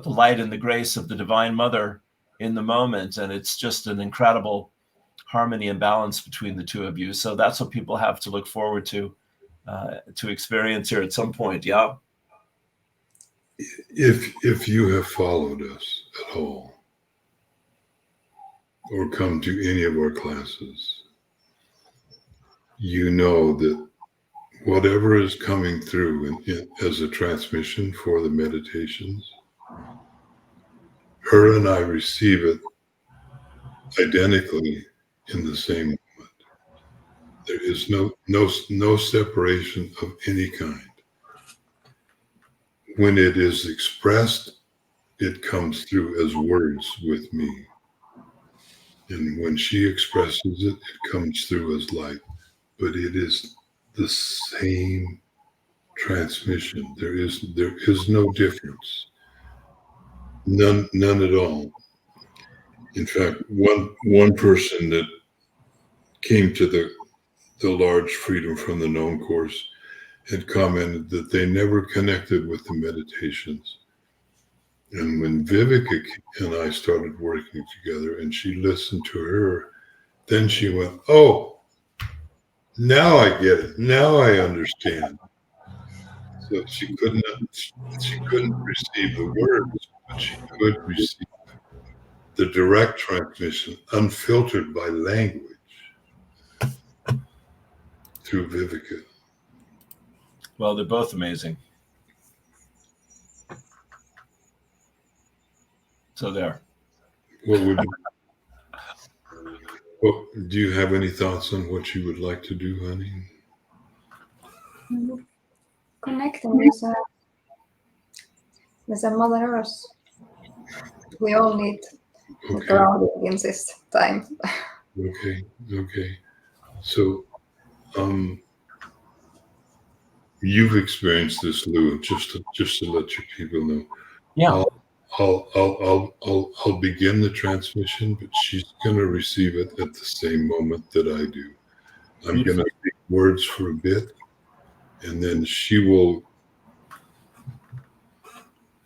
light and the grace of the Divine Mother in the moment, and it's just an incredible harmony and balance between the two of you. So that's what people have to look forward to experience here at some point. Yeah. If you have followed us at all, or come to any of our classes, you know that whatever is coming through as a transmission for the meditations, her and I receive it identically in the same moment. There is no separation of any kind. When it is expressed, it comes through as words with me. And when she expresses it, it comes through as light. But it is the same transmission. There is no difference. None at all. In fact, one person that came to the large Freedom from the Known course had commented that they never connected with the meditations. And when Vivica and I started working together and she listened to her, then she went, "Oh, now I get it. Now I understand." So she couldn't receive the words, but she could receive the direct transmission, unfiltered by language, through Vivica. Well, they're both amazing. So there. Do you have any thoughts on what you would like to do, honey? Connecting with a Mother Earth. We all need grounding in this time. Okay. So, you've experienced this, Lou. Just to let your people know. Yeah. I'll begin the transmission, but she's going to receive it at the same moment that I do. I'm going to speak words for a bit, and then she will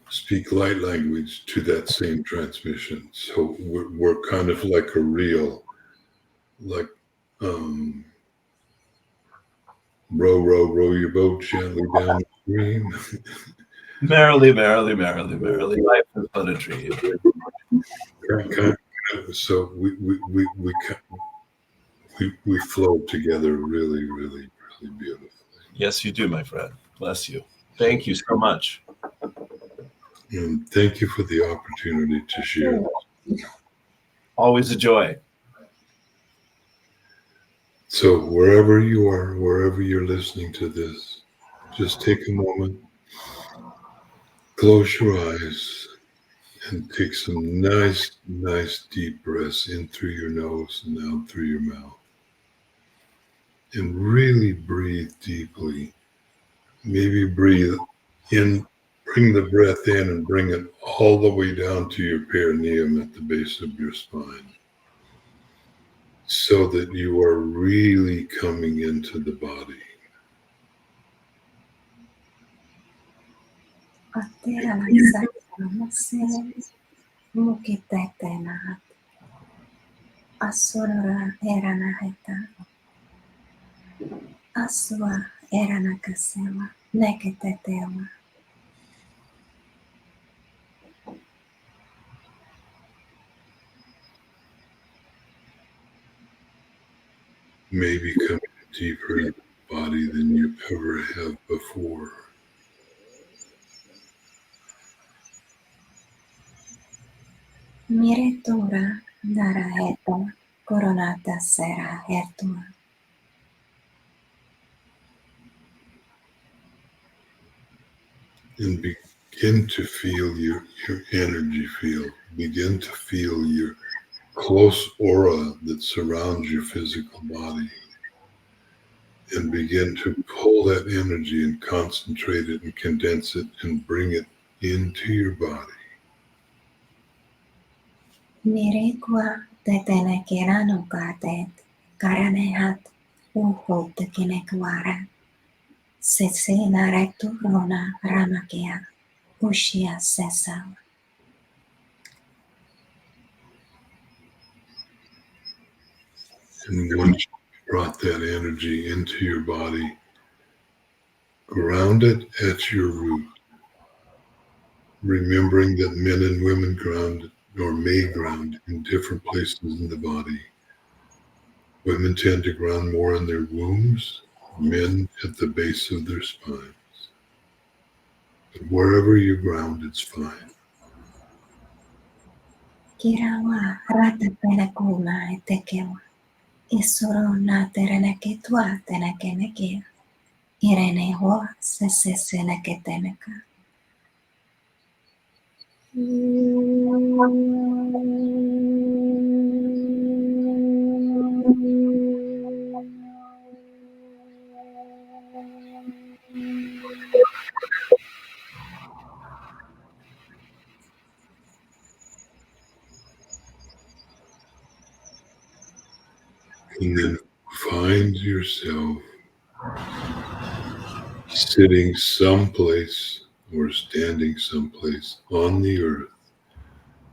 speak light language to that same transmission. So we're kind of like a reel, like row your boat gently down the stream. Merrily, merrily, merrily, merrily, life is but a dream. So we flow together really, really, really beautifully. Yes, you do, my friend. Bless you. Thank you so much. And thank you for the opportunity to share. Always a joy. So wherever you are, wherever you're listening to this, just take a moment, close your eyes, and take some nice deep breaths in through your nose and out through your mouth. And really breathe deeply. Maybe breathe in, bring the breath in and bring it all the way down to your perineum at the base of your spine, so that you are really coming into the body. Maybe coming deeper into the body than you ever have before. Miretura naraheta coronata sera hertua. And begin to feel your energy field. Begin to feel your close aura that surrounds your physical body. And begin to pull that energy and concentrate it and condense it and bring it into your body. Mirikua tetene kirano katet karanehat upote kinekwara. Sesina recturona ramakia ushia sesa. And once you brought that energy into your body, ground it at your root. Remembering that men and women ground or may ground in different places in the body. Women tend to ground more in their wombs, men at the base of their spines. But wherever you ground, it's fine. Kirawa rata penakuma etekewa. Isuro na terenekitua tenekenekia. Irene hoa seseseneketeneka. And then find yourself sitting someplace or standing someplace on the earth,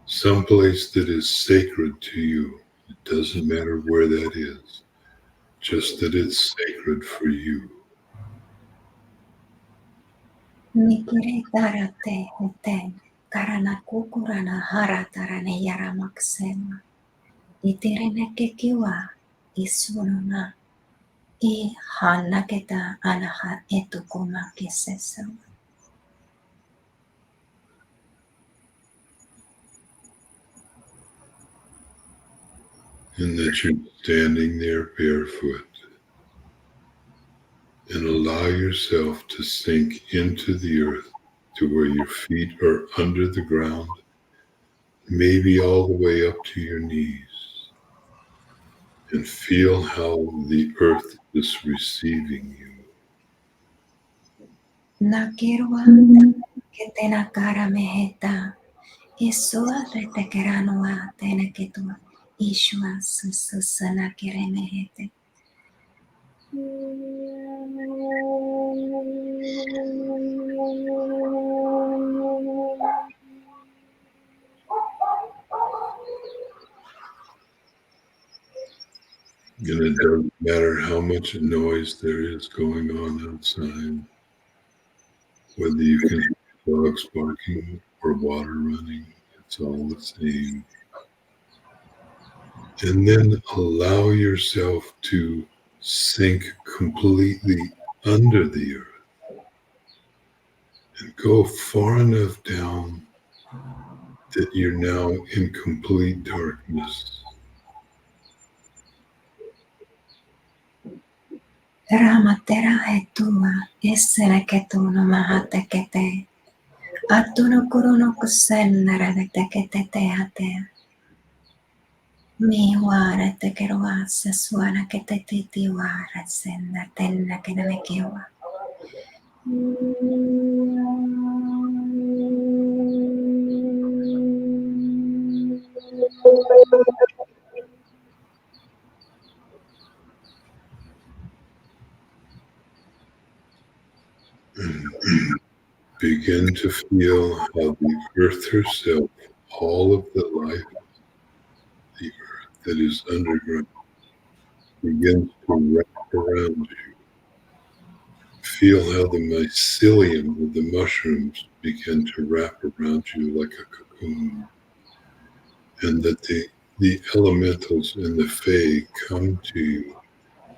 someplace that is sacred to you. It doesn't matter where that is, just that it's sacred for you. Mikire tarate eten karana kukurana haratarane yaramaksema. Itirene kekiwa isununa I hanaketa anaha etukuma kisesa. And that you're standing there barefoot. And and allow yourself to sink into the earth to where your feet are under the ground, maybe all the way up to your knees, and feel how the earth is receiving you. Nakirwa ketena kara meheta. Isua retekeranua teneketua. Ishua susana keremehete. And it doesn't matter how much noise there is going on outside, whether you can hear dogs barking or water running, it's all the same. And then allow yourself to sink completely under the earth and go far enough down that you're now in complete darkness. Ramatera hetua. Essene ketuno mahatekete. Atuno kuruno kusennere tekete teatea. Mi ware tekerua sesuana ketetiti ware senna tenna kenemekewa. Begin to feel how the earth herself, all of the life, the earth that is underground, begins to wrap around you. Feel how the mycelium of the mushrooms begin to wrap around you like a cocoon, and that the elementals and the fae come to you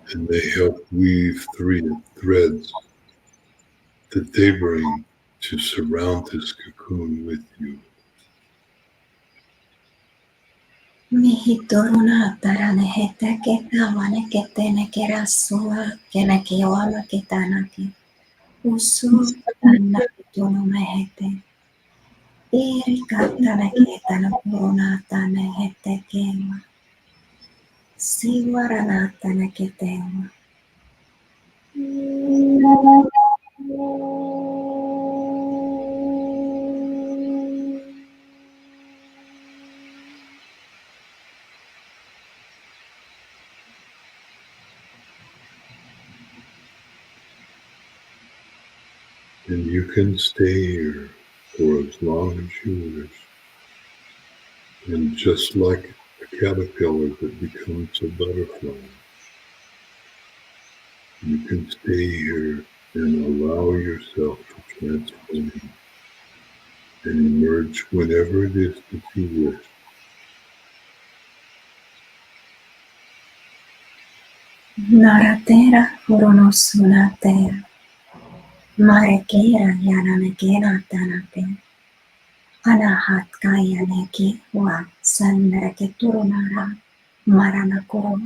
and they help weave threads that they bring to surround this cocoon with you. Mihitoruna tarane hete ketawane ketene kerasua kene kiwama ketanaki. Usu tanna kitono mehete. Iri katana ketana puruna tane hete kema. Siwarana tane ketema. And you can stay here for as long as you wish. And just like a caterpillar that becomes a butterfly, you can stay here and allow yourself to transform and emerge whenever it is that you wish. Naratera furonosunatea. Marekera yanamekena tanake. Anahat kaya neki wa sanreke turunara. Maranakuro.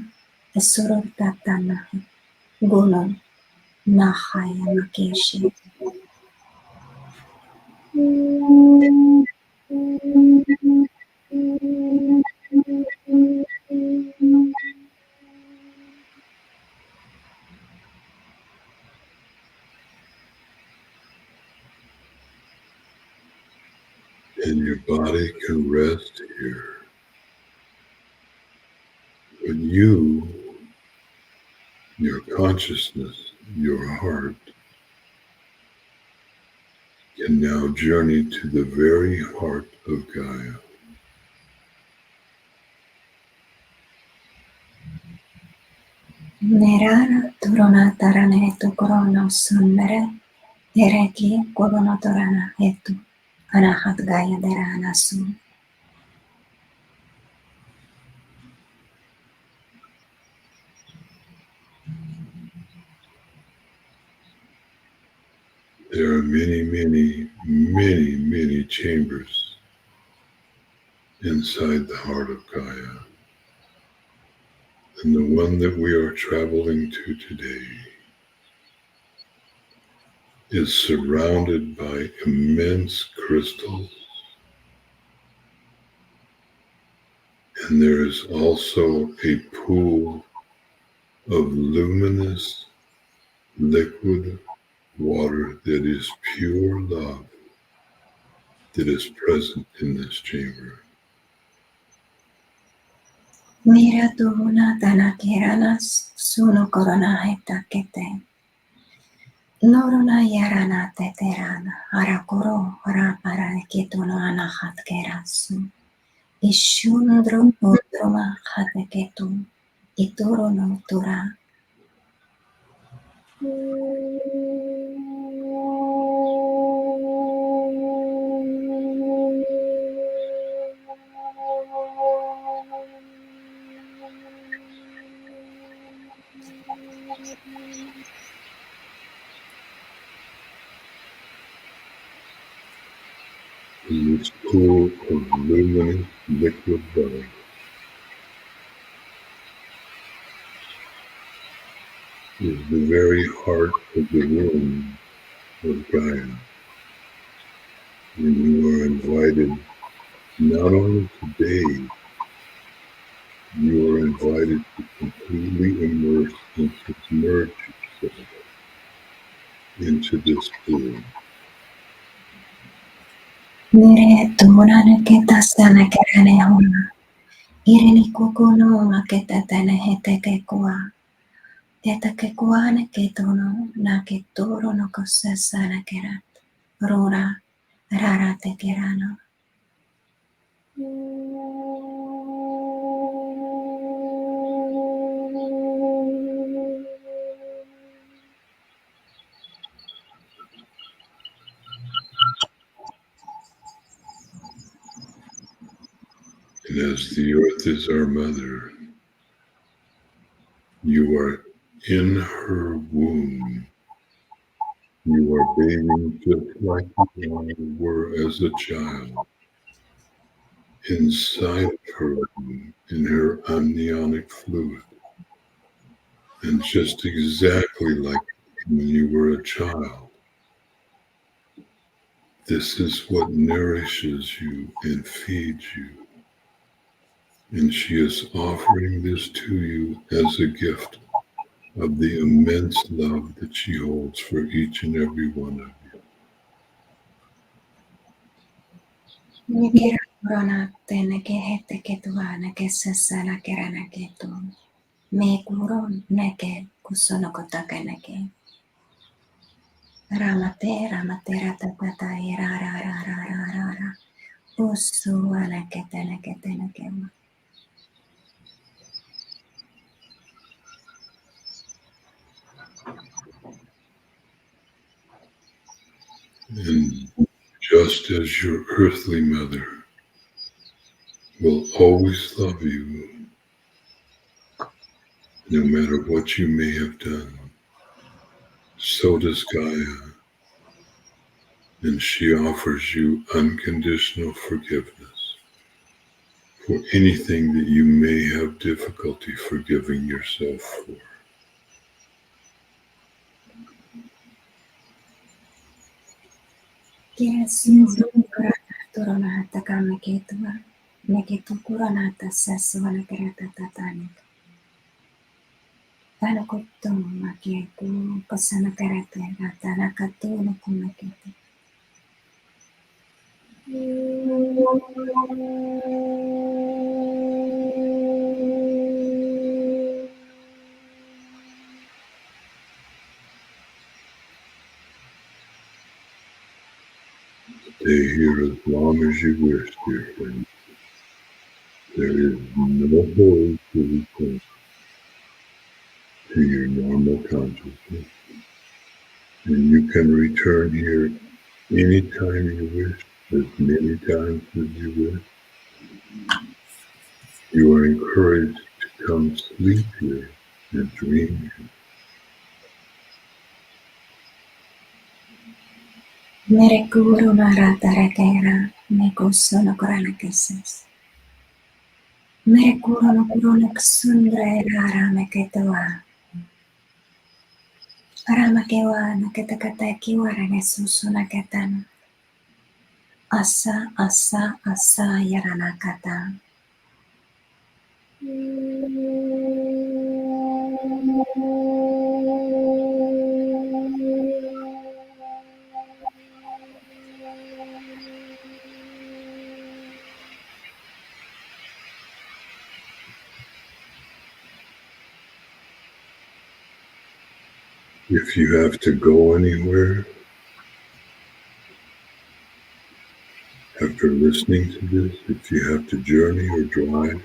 Esururta tanahe. Gunon. Nahaya makeshi. And your body can rest here. But you, your consciousness, your heart, can now journey to the very heart of Gaia. Nerara turunatarane tu korono sundere. Dereki koronotorana etu. Anahat gaya derana su. There are many, many, many, many chambers inside the heart of Gaia. And the one that we are traveling to today is surrounded by immense crystals, and there is also a pool of luminous liquid water that is pure love that is present in this chamber. Mira tuna tana kiranas suno korona heta kete. Noruna yarana teterana arakoro rapara ketono anahat kerasu. Ishundro udroma hateketu. Itoro no tura. In this pool of luminous liquid love is the very heart of the womb of Gaia. And you are invited not only today, you are invited to completely immerse and submerge yourself into this pool. Mire tuna neketa sana kerane hona. Ireni kukuno maketa tene heteke kua. Teta ke kuane ketono na ketoro no kosesa na kerat. Rora rara te kerano. And as the earth is our mother, you are in her womb. You are bathing just like you were as a child, inside of her womb, in her amniotic fluid. And just exactly like when you were a child. This is what nourishes you and feeds you. And she is offering this to you as a gift of the immense love that she holds for each and every one of you. Mira korona tene ke hete ketua na kesesa na kerana ketu. Me kuron neke kusono kotaka neke. Ramate ratatata ra. Usu ana ketene kema. And just as your earthly mother will always love you, no matter what you may have done, so does Gaia. And she offers you unconditional forgiveness for anything that you may have difficulty forgiving yourself for. Yesu kurana takame ketua. Neketu kurana tasasua na kerata tatanik. Tana kutu maketu pasana karate tana katu no kumakete. Stay here as long as you wish, dear friend. There is no hurry to return to your normal consciousness. And you can return here anytime you wish, as many times as you wish. You are encouraged to come sleep here and dream here. Mere guru narata rakera me kusono kurana kesas. Mere guru no kurona ksundra rara me ketua. Aramakewa naketakata kiwara nesusu nakatan. Asa asa asa yaranakata. If you have to go anywhere after listening to this, if you have to journey or drive,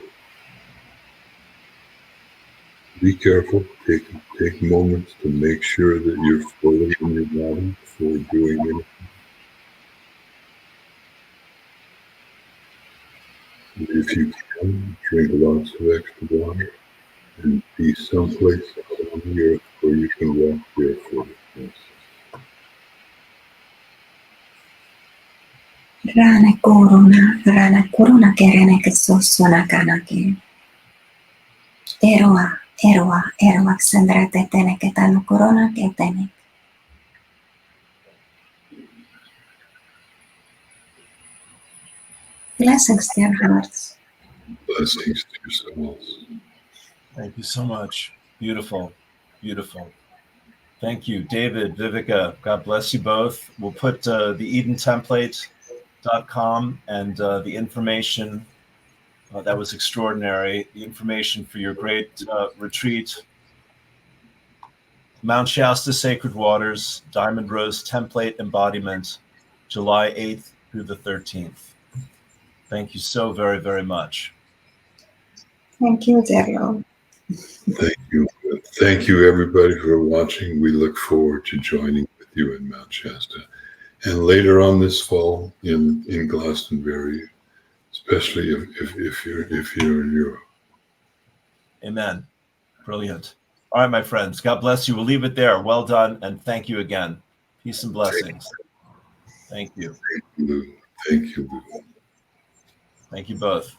be careful. Take moments to make sure that you're fully in your body before doing anything. And if you can, drink lots of extra water and be someplace on the earth where you can walk barefoot. Rana korona kerene ke sosona kanake. Eroa sandra tetene ke tano korona ketene. Blessings, dear hearts. Blessings to your souls. Thank you so much. Beautiful. Beautiful. Thank you, David, Viivika. God bless you both. We'll put the EdenTemplate.com and the information that was extraordinary, the information for your great retreat, Mount Shasta Sacred Waters, Diamond Rose Template Embodiment, July 8th through the 13th. Thank you so very, very much. Thank you, dear Lord. Thank you. Thank you, everybody, for watching. We look forward to joining with you in Mount Shasta. And later on this fall in Glastonbury, especially if you're in Europe. Amen. Brilliant. All right, my friends. God bless you. We'll leave it there. Well done. And thank you again. Peace and blessings. Thank you. Thank you, Lou. Thank you, Lou. Thank you both.